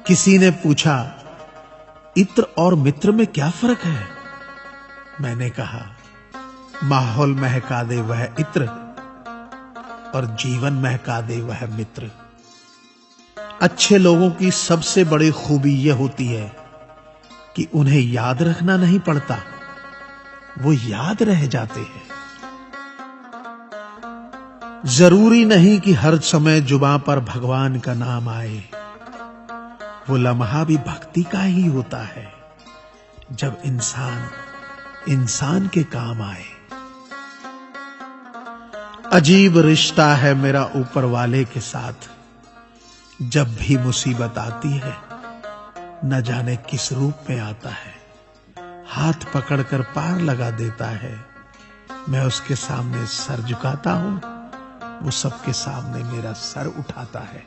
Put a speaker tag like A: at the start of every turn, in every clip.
A: किसी ने पूछा, इत्र और मित्र में क्या फर्क है? मैंने कहा, माहौल महका दे वह इत्र और जीवन महका दे वह मित्र। अच्छे लोगों की सबसे बड़ी खूबी यह होती है कि उन्हें याद रखना नहीं पड़ता, वो याद रह जाते हैं। जरूरी नहीं कि हर समय जुबां पर भगवान का नाम आए, वो लम्हा भी भक्ति का ही होता है जब इंसान इंसान के काम आए। अजीब रिश्ता है मेरा ऊपर वाले के साथ, जब भी मुसीबत आती है न जाने किस रूप में आता है, हाथ पकड़कर पार लगा देता है। मैं उसके सामने सर झुकाता हूं, वो सबके सामने मेरा सर उठाता है।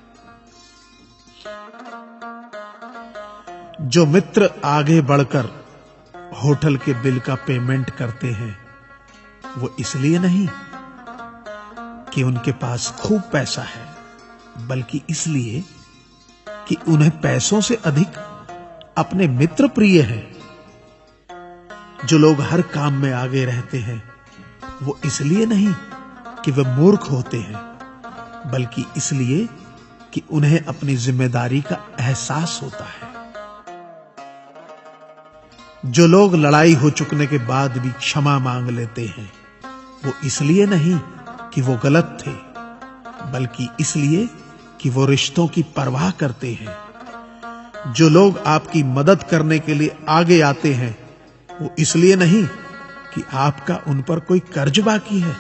A: जो मित्र आगे बढ़कर होटल के बिल का पेमेंट करते हैं, वो इसलिए नहीं कि उनके पास खूब पैसा है, बल्कि इसलिए कि उन्हें पैसों से अधिक अपने मित्र प्रिय हैं। जो लोग हर काम में आगे रहते हैं, वो इसलिए नहीं कि वे मूर्ख होते हैं, बल्कि इसलिए कि उन्हें अपनी जिम्मेदारी का एहसास होता है। जो लोग लड़ाई हो चुकने के बाद भी क्षमा मांग लेते हैं, वो इसलिए नहीं कि वो गलत थे, बल्कि इसलिए कि वो रिश्तों की परवाह करते हैं। जो लोग आपकी मदद करने के लिए आगे आते हैं, वो इसलिए नहीं कि आपका उन पर कोई कर्ज बाकी है,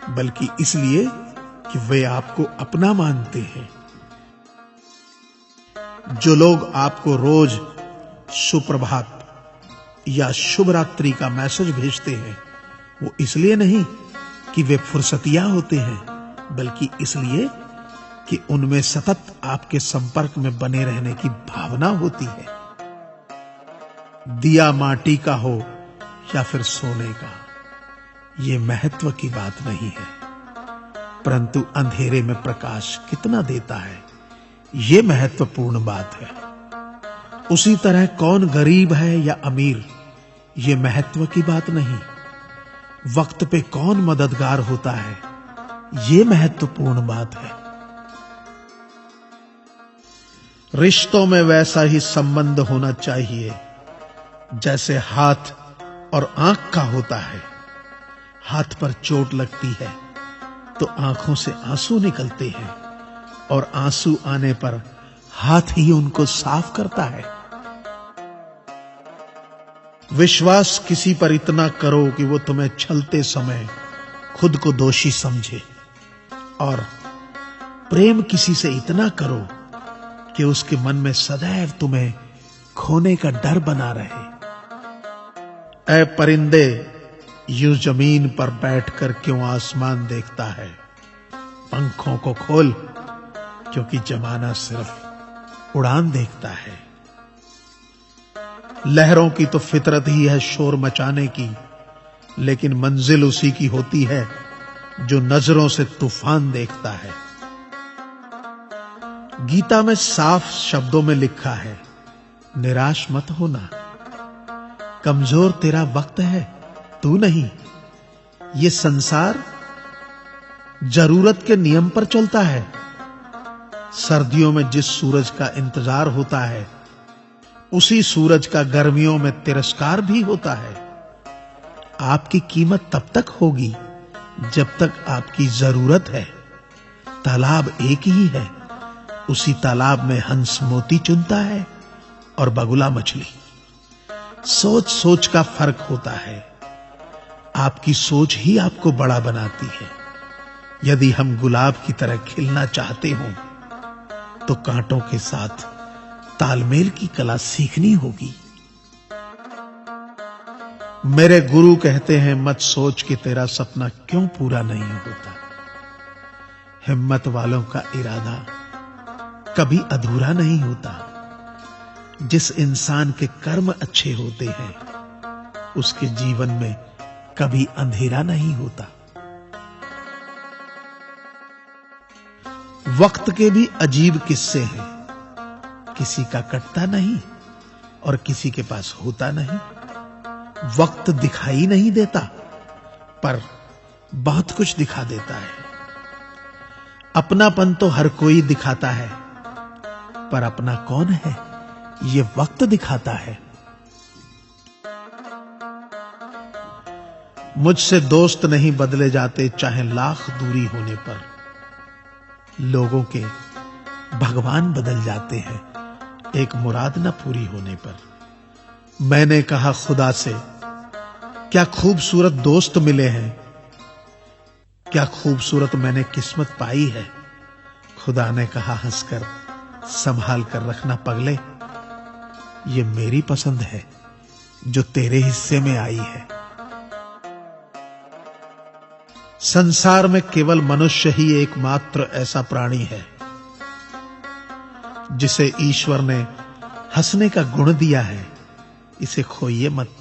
A: बल्कि इसलिए कि वे आपको अपना मानते हैं। जो लोग आपको रोज सुप्रभात या शुभ रात्रि का मैसेज भेजते हैं, वो इसलिए नहीं कि वे फुर्सतिया होते हैं, बल्कि इसलिए कि उनमें सतत आपके संपर्क में बने रहने की भावना होती है। दिया माटी का हो या फिर सोने का, ये महत्व की बात नहीं है, परंतु अंधेरे में प्रकाश कितना देता है, ये महत्वपूर्ण बात है। उसी तरह कौन गरीब है या अमीर, ये महत्व की बात नहीं। वक्त पे कौन मददगार होता है, ये महत्वपूर्ण बात है। रिश्तों में वैसा ही संबंध होना चाहिए जैसे हाथ और आंख का होता है। हाथ पर चोट लगती है तो आंखों से आंसू निकलते हैं, और आंसू आने पर हाथ ही उनको साफ करता है। विश्वास किसी पर इतना करो कि वो तुम्हें छलते समय खुद को दोषी समझे, और प्रेम किसी से इतना करो कि उसके मन में सदैव तुम्हें खोने का डर बना रहे। ऐ परिंदे, यूं जमीन पर बैठकर क्यों आसमान देखता है? पंखों को खोल, क्योंकि जमाना सिर्फ उड़ान देखता है। लहरों की तो फितरत ही है शोर मचाने की, लेकिन मंजिल उसी की होती है जो नजरों से तूफान देखता है। गीता में साफ शब्दों में लिखा है, निराश मत होना, कमजोर तेरा वक्त है, तू नहीं। ये संसार जरूरत के नियम पर चलता है। सर्दियों में जिस सूरज का इंतजार होता है, उसी सूरज का गर्मियों में तिरस्कार भी होता है। आपकी कीमत तब तक होगी जब तक आपकी जरूरत है। तालाब एक ही है, उसी तालाब में हंस मोती चुनता है और बगुला मछली। सोच सोच का फर्क होता है। आपकी सोच ही आपको बड़ा बनाती है। यदि हम गुलाब की तरह खिलना चाहते हो तो कांटों के साथ तालमेल की कला सीखनी होगी। मेरे गुरु कहते हैं, मत सोच कि तेरा सपना क्यों पूरा नहीं होता। हिम्मत वालों का इरादा कभी अधूरा नहीं होता। जिस इंसान के कर्म अच्छे होते हैं, उसके जीवन में कभी अंधेरा नहीं होता। वक्त के भी अजीब किस्से हैं। किसी का कटता नहीं और किसी के पास होता नहीं। वक्त दिखाई नहीं देता, पर बहुत कुछ दिखा देता है। अपनापन तो हर कोई दिखाता है, पर अपना कौन है ये वक्त दिखाता है। मुझसे दोस्त नहीं बदले जाते, चाहे लाख दूरी होने पर। लोगों के भगवान बदल जाते हैं, एक मुराद न पूरी होने पर। मैंने कहा खुदा से, क्या खूबसूरत दोस्त मिले हैं, क्या खूबसूरत मैंने किस्मत पाई है। खुदा ने कहा हंसकर, संभाल कर रखना पगले, ये मेरी पसंद है जो तेरे हिस्से में आई है। संसार में केवल मनुष्य ही एकमात्र ऐसा प्राणी है जिसे ईश्वर ने हंसने का गुण दिया है। इसे खोइए मत।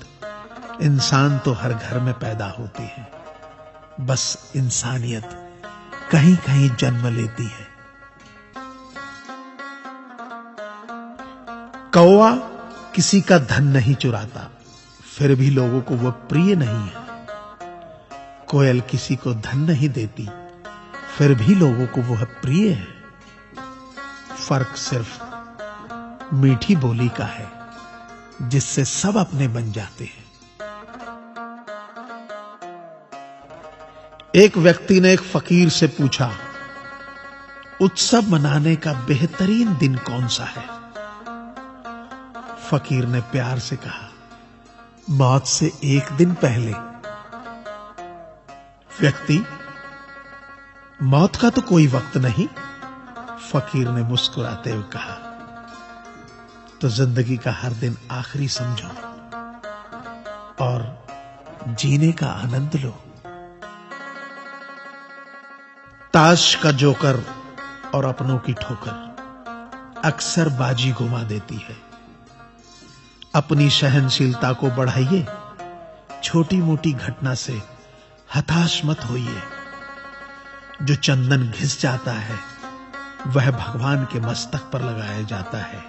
A: इंसान तो हर घर में पैदा होती है, बस इंसानियत कहीं कहीं जन्म लेती है। कौवा किसी का धन नहीं चुराता, फिर भी लोगों को वह प्रिय नहीं है। कोयल किसी को धन नहीं देती, फिर भी लोगों को वह प्रिय है। फर्क सिर्फ मीठी बोली का है, जिससे सब अपने बन जाते हैं। एक व्यक्ति ने एक फकीर से पूछा, उत्सव मनाने का बेहतरीन दिन कौन सा है। फकीर ने प्यार से कहा, मौत से एक दिन पहले। व्यक्ति, मौत का तो कोई वक्त नहीं। फकीर ने मुस्कुराते हुए कहा, तो जिंदगी का हर दिन आखिरी समझो और जीने का आनंद लो। ताश का जोकर और अपनों की ठोकर अक्सर बाजी घुमा देती है। अपनी सहनशीलता को बढ़ाइए, छोटी मोटी घटना से हताश मत होइए। जो चंदन घिस जाता है वह भगवान के मस्तक पर लगाया जाता है,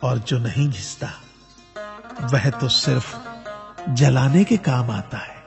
A: और जो नहीं घिसता वह तो सिर्फ जलाने के काम आता है।